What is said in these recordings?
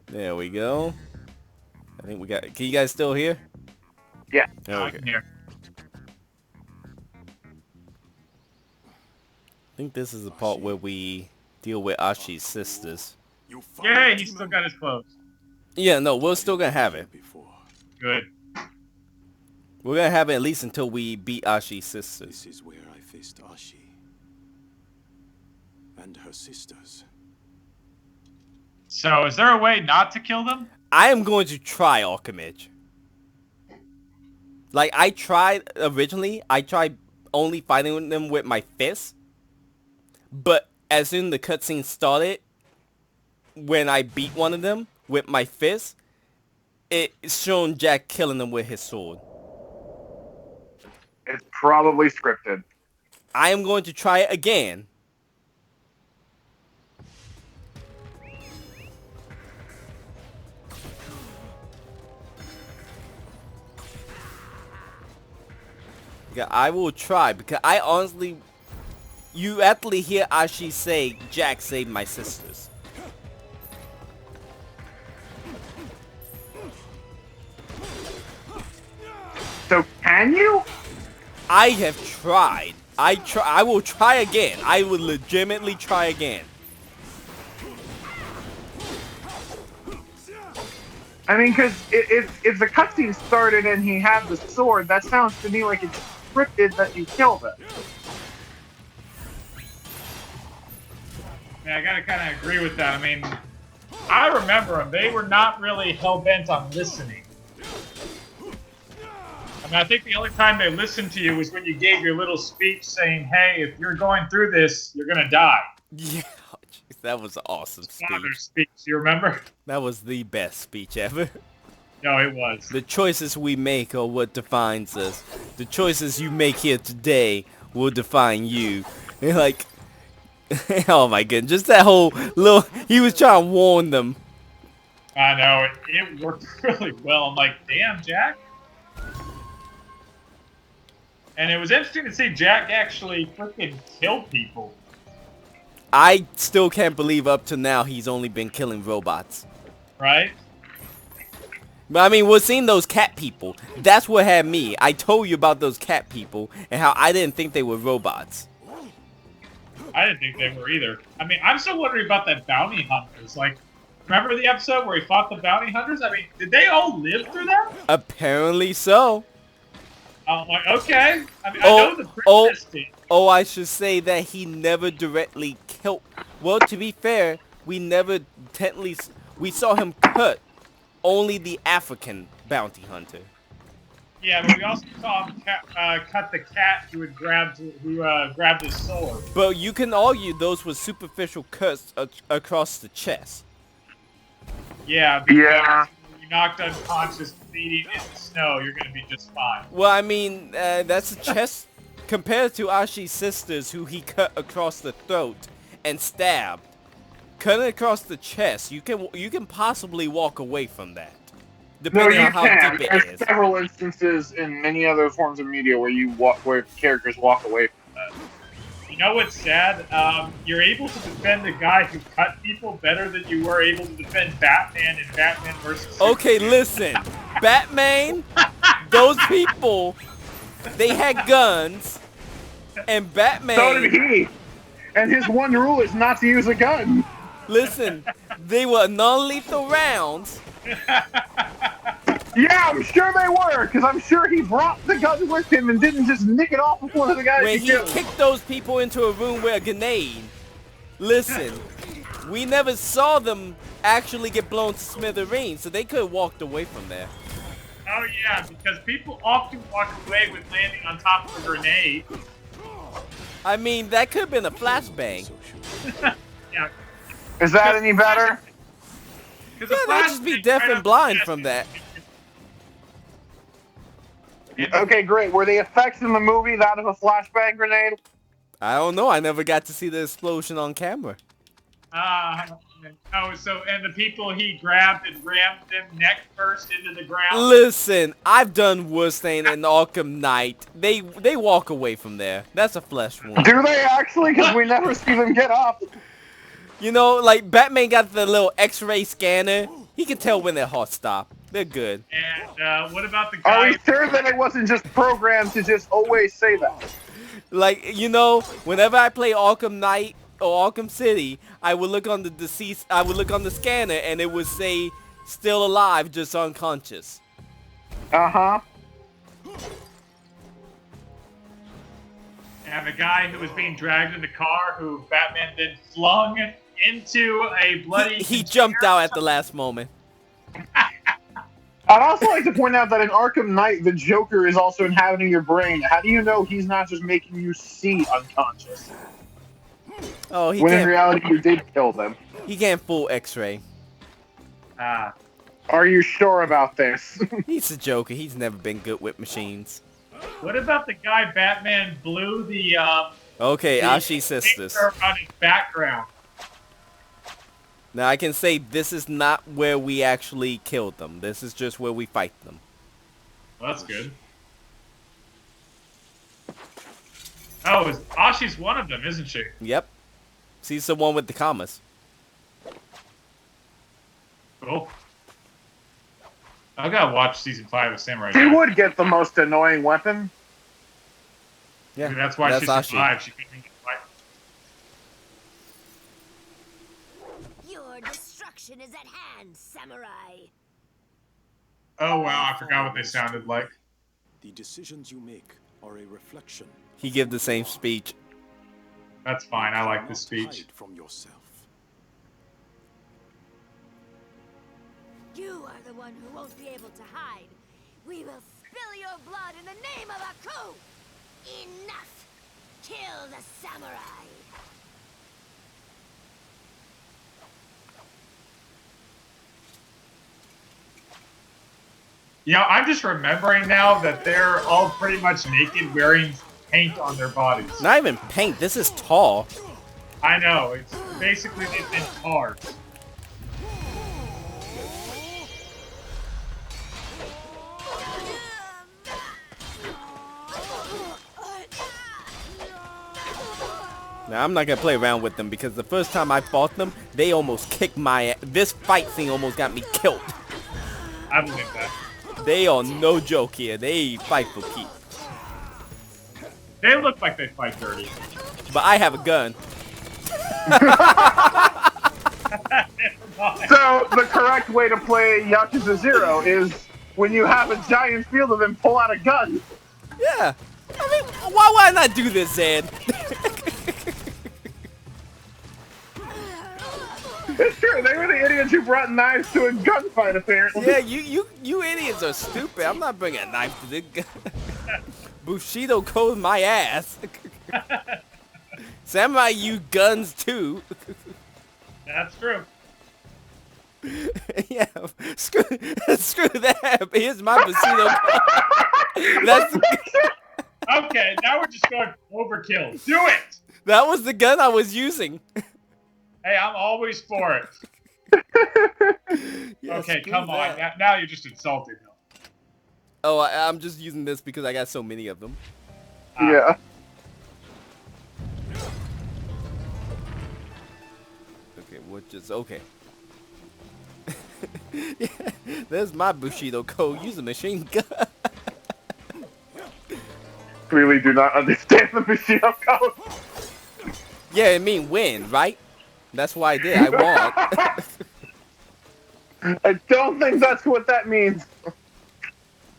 There we go. I think we got. Can you guys still hear? Yeah. I Okay. can hear. I think this is the part where we deal with Ashi's sisters. Yay, he still got his clothes. Yeah, no, we're still gonna have it. Good. We're gonna have it at least until we beat Ashi's sisters. This is where I faced Ashi and her sisters. So, is there a way not to kill them? I am going to try Alchemage. Like, I tried originally, I tried only fighting them with my fists. But as soon as the cutscene started, when I beat one of them with my fist, it's shown Jack killing them with his sword. It's probably scripted. I am going to try it again. Yeah, I will try because I honestly, you actually hear Ashi say, "Jack saved my sisters." So can you? I have tried. I will try again. I will legitimately try again. I mean, because if the cutscene started and he had the sword, that sounds to me like it's scripted that you killed him. Yeah, I gotta kind of agree with that. I mean, I remember them. They were not really hell-bent on listening. I mean, I think the only time they listened to you was when you gave your little speech saying, hey, if you're going through this, you're gonna die. Yeah, jeez, that was an awesome Father's speech. speech, you remember? That was the best speech ever. No, it was. The choices we make are what defines us. The choices you make here today will define you. And like, oh my goodness, just that whole little, he was trying to warn them. I know, it worked really well. I'm like, damn, Jack. And it was interesting to see Jack actually freaking kill people. I still can't believe up to now he's only been killing robots. Right? But I mean, we're seeing those cat people. That's what had me. I told you about those cat people and how I didn't think they were robots. I didn't think they were either. I mean, I'm still wondering about that bounty hunters. Like, remember the episode where he fought the bounty hunters? I mean, did they all live through that? Apparently so. I'm like, okay. I mean, I know the princess did. Oh, I should say that he never directly killed. Well, to be fair, we never technically. We saw him cut only the African bounty hunter. Yeah, but we also saw him cut the cat who grabbed his sword. But you can argue those were superficial cuts across the chest. Yeah, because when you knocked unconscious, bleeding in the snow, you're gonna be just fine. Well, I mean, that's a chest compared to Ashi's sisters, who he cut across the throat and stabbed. Cutting across the chest, you can possibly walk away from that, No, depending you on how can. deep it There's is. several instances in many other forms of media where characters walk away from that. You know what's sad? You're able to defend the guy who cut people better than you were able to defend Batman in Batman vs. Okay, listen, Batman, those people, they had guns, and Batman. So did he. And his one rule is not to use a gun. Listen, they were non-lethal rounds. Yeah, I'm sure they were, because I'm sure he brought the gun with him and didn't just nick it off before the guy When could he kill. kicked those people into a room with a grenade. Listen, we never saw them actually get blown to smithereens, so they could have walked away from there. Oh yeah, because people often walk away with landing on top of a grenade. I mean, that could have been a flashbang. Yeah, Is that any better? because Yeah, they'd just be deaf and blind from that. Okay, great. Were the effects in the movie that of a flashbang grenade? I don't know. I never got to see the explosion on camera. And the people he grabbed and rammed them neck first into the ground. Listen, I've done worse thing in Arkham Knight. They walk away from there. That's a flesh wound. Do they actually? Because we never see them get up. You know, like Batman got the little X-ray scanner He can tell when their hearts stop. They're good. And what about the Are guy? we sure that it wasn't just programmed to just always say that? Like, you know, whenever I play Arkham Knight or Arkham City, I would look on the deceased, I would look on the scanner and it would say still alive, just unconscious. Uh-huh. And the guy who was being dragged in the car, who Batman then flung into a bloody. He jumped out at the last moment. I'd also like to point out that in Arkham Knight, the Joker is also inhabiting your brain. How do you know he's not just making you see unconscious? Oh, he When in can't. reality, you did kill them. He can't fool X-Ray. Ah, Are you sure about this? He's a Joker. He's never been good with machines. what about the guy Batman blew the Okay, the Ashi sisters. picture on his background? Now I can say this is not where we actually killed them. This is just where we fight them. Well, that's good. Oh, Ashi's one of them, isn't she? Yep. She's the one with the commas. Cool. I gotta watch season 5 of Samurai She Jack. would get the most annoying weapon. Yeah, Maybe that's why she Ashi. survived. She couldn't get fight. Your destruction is at hand, samurai. Oh wow, I forgot what they sounded like. The decisions you make are a reflection. He give the same speech. That's fine. I like Cannot this speech. hide from yourself. You are the one who won't be able to hide. We will spill your blood in the name of Aku! Enough! Kill the samurai! You know, I'm just remembering now that they're all pretty much naked, wearing paint on their bodies. Not even paint. This is tall. I know. It's basically they've been tarred. Now I'm not gonna play around with them because the first time I fought them, they almost kicked my ass. This fight scene almost got me killed. I believe that. They are no joke here. They fight for keeps. They look like they fight dirty. But I have a gun. Never mind. So, the correct way to play Yakuza 0 is when you have a giant field of them, pull out a gun. Yeah. I mean, why would I not do this, Zed? It's true, they were the idiots who brought knives to a gunfight, apparently. Yeah, you idiots are stupid. I'm not bringing a knife to the gun. Bushido code my ass. Samurai use guns too. That's true. Yeah, screw that. Here's my Bushido code. Okay, now we're just going overkill. Do it! That was the gun I was using. Hey, I'm always for it. Yeah, Okay, screw come on. that. Now you're just insulting them. Oh, I'm just using this because I got so many of them. Yeah. Okay, which is okay. Yeah, there's my Bushido code. Use a machine gun. Really do not understand the Bushido code. Yeah, I mean win, right? That's why I did. I won. I don't think that's what that means.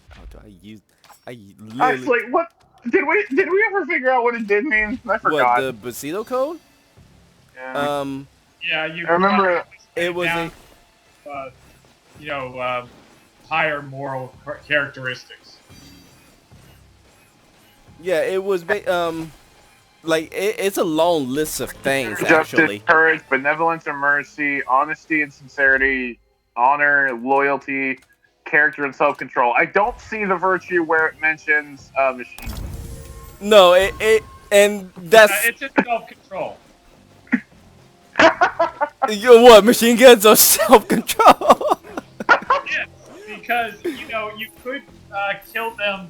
How do I use? I literally. Actually, what did we ever figure out what it did mean? I forgot. What, the Bushido code? Yeah. Yeah, you. I remember It was down, higher moral characteristics. Yeah, it was like it's a long list of things justice, actually. courage, benevolence and mercy, honesty and sincerity, honor, loyalty, character and self-control. I don't see the virtue where it mentions machine. No, and that's It's just self-control. what machine guns or self-control. Yes, because you could kill them.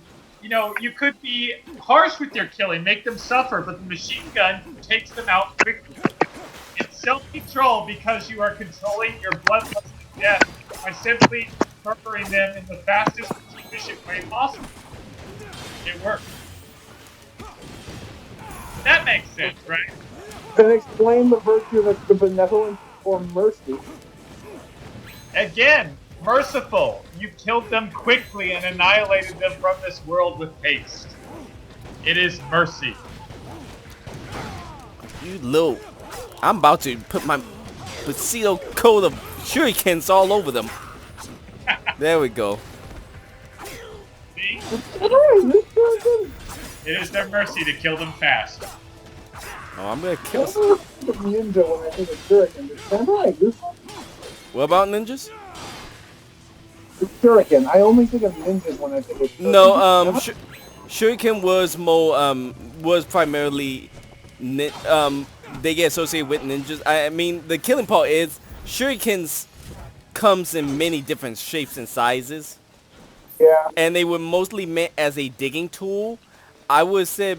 You could be harsh with your killing, make them suffer, but the machine gun takes them out quickly. It's self-control because you are controlling your bloodlust death by simply murdering them in the fastest, most efficient way possible. It worked. That makes sense, right? Then explain the virtue of the benevolence or mercy. Again, merciful. You killed them quickly and annihilated them from this world with haste. It is mercy. You little... I'm about to put my Bushido coat of shurikens all over them. There we go. See? Hey, this person. It is their mercy to kill them fast. Oh, I'm gonna kill... I think of ninja when I think of shuriken. Is that right? This one? What about ninjas? It's shuriken. I only think of ninjas when I think of shuriken. No, shuriken was more, was primarily, they get associated with ninjas. I mean, the killing part is, shurikens comes in many different shapes and sizes. Yeah. And they were mostly meant as a digging tool. I would say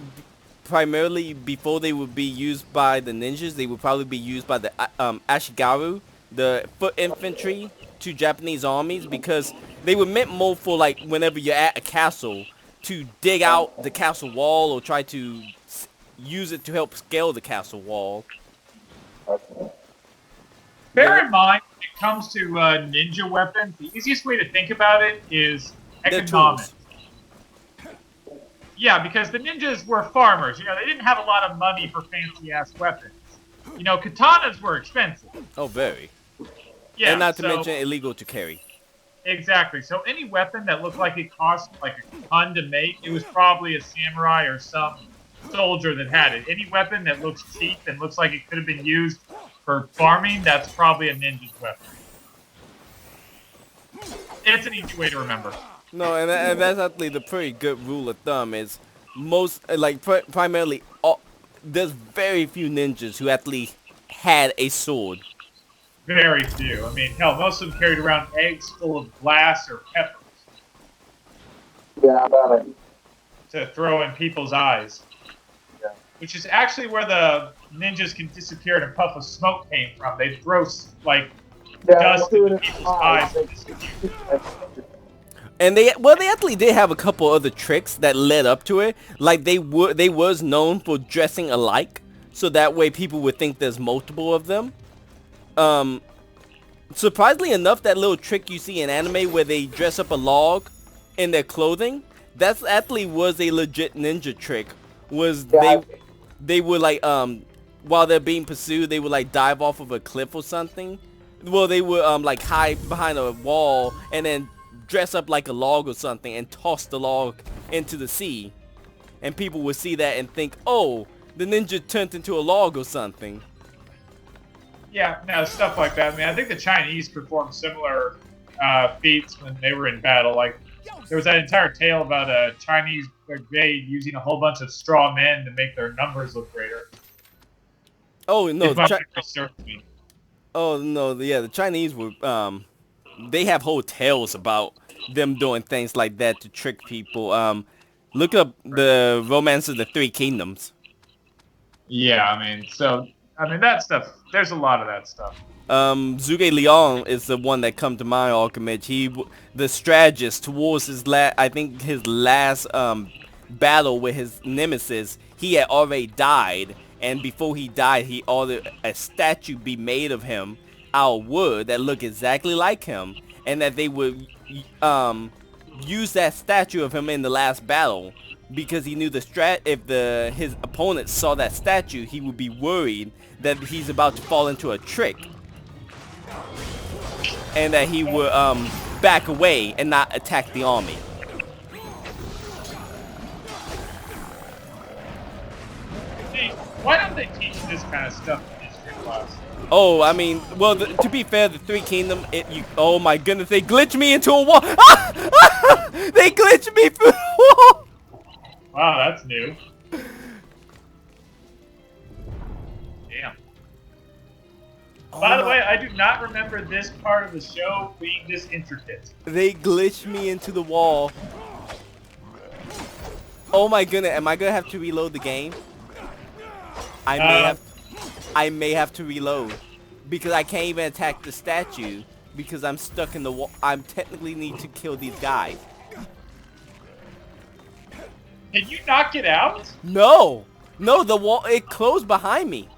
primarily before they would be used by the ninjas, they would probably be used by the Ashigaru, the foot infantry to Japanese armies, because they were meant more for like whenever you're at a castle to dig out the castle wall or try to use it to help scale the castle wall. Bear in mind, when it comes to ninja weapons, the easiest way to think about it is They're economic. tools. Yeah, because the ninjas were farmers. You know, they didn't have a lot of money for fancy-ass weapons. You know, katanas were expensive. Oh, very. Yeah, And not to so- mention illegal to carry. Exactly. So any weapon that looked like it cost like a ton to make, it was probably a samurai or some soldier that had it. Any weapon that looks cheap and looks like it could have been used for farming, that's probably a ninja's weapon. It's an easy way to remember. No, and that's actually the pretty good rule of thumb is most, like, primarily, there's very few ninjas who actually had a sword. Very few. I mean, hell, most of them carried around eggs full of glass or peppers Yeah, about it. to throw in people's eyes. Yeah. Which is actually where the ninjas can disappear and a puff of smoke came from. They throw, like, Yeah, dust do it into in people's eyes. eyes. And they actually did have a couple other tricks that led up to it. Like they was known for dressing alike, so that way people would think there's multiple of them. Surprisingly enough, that little trick you see in anime where they dress up a log in their clothing, that actually was a legit ninja trick. They would like while they're being pursued, they would like dive off of a cliff or something. Well, they would like hide behind a wall and then dress up like a log or something and toss the log into the sea. And people would see that and think, oh, the ninja turned into a log or something. Yeah, no, stuff like that. I mean, I think the Chinese performed similar feats when they were in battle. Like, there was that entire tale about a Chinese brigade using a whole bunch of straw men to make their numbers look greater. Oh no, If my memory serves me. oh no, yeah, the Chinese were they have whole tales about them doing things like that to trick people. Look up the Romance of the Three Kingdoms. Yeah, I mean that stuff. There's a lot of that stuff. Zhuge Liang is the one that come to my Alchemist. The strategist towards his his last battle with his nemesis. He had already died, and before he died, he ordered a statue be made of him out of wood that looked exactly like him, and that they would use that statue of him in the last battle, because he knew if his opponent saw that statue, he would be worried that he's about to fall into a trick, and that he would back away and not attack the army. See, why don't they teach this kind of stuff in history class? Oh, I mean, well, to be fair, the Three Kingdom, oh my goodness, they glitched me into a wall. Ah! They glitched me through the wall. Wow, that's new. Damn. By the way, I do not remember this part of the show being this intricate. They glitched me into the wall. Oh my goodness, am I gonna have to reload the game? I may have to reload, because I can't even attack the statue because I'm stuck in the wall. I'm technically need to kill these guys. Can you not get out? No! No, the wall, it closed behind me.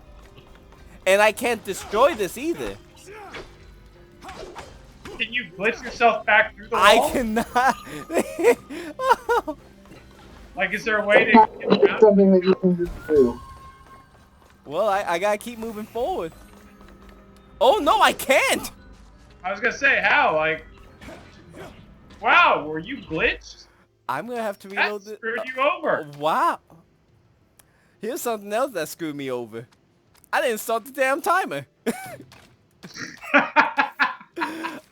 And I can't destroy this either. Can you glitch yourself back through the wall? I cannot. Like, is there a way to get It's around? something that you can just do. Well, I gotta keep moving forward. Oh no, I can't! I was gonna say, how? Like, wow, were you glitched? I'm gonna have to That reload this. screwed you over. Wow. Here's something else that screwed me over. I didn't start the damn timer.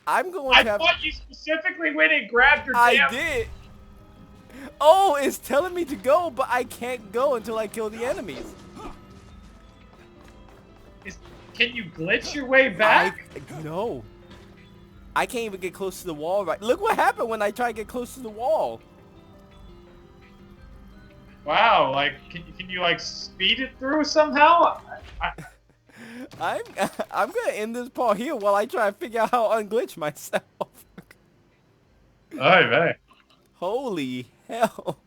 I'm going I to have... thought you specifically went and grabbed your I damn... did. Oh, it's telling me to go, but I can't go until I kill the enemies. Can you glitch your way back? No. I can't even get close to the wall right. Look what happened when I try to get close to the wall. Wow, like, can you like speed it through somehow? I'm gonna end this part here while I try to figure out how to unglitch myself. Oh, man. Holy hell.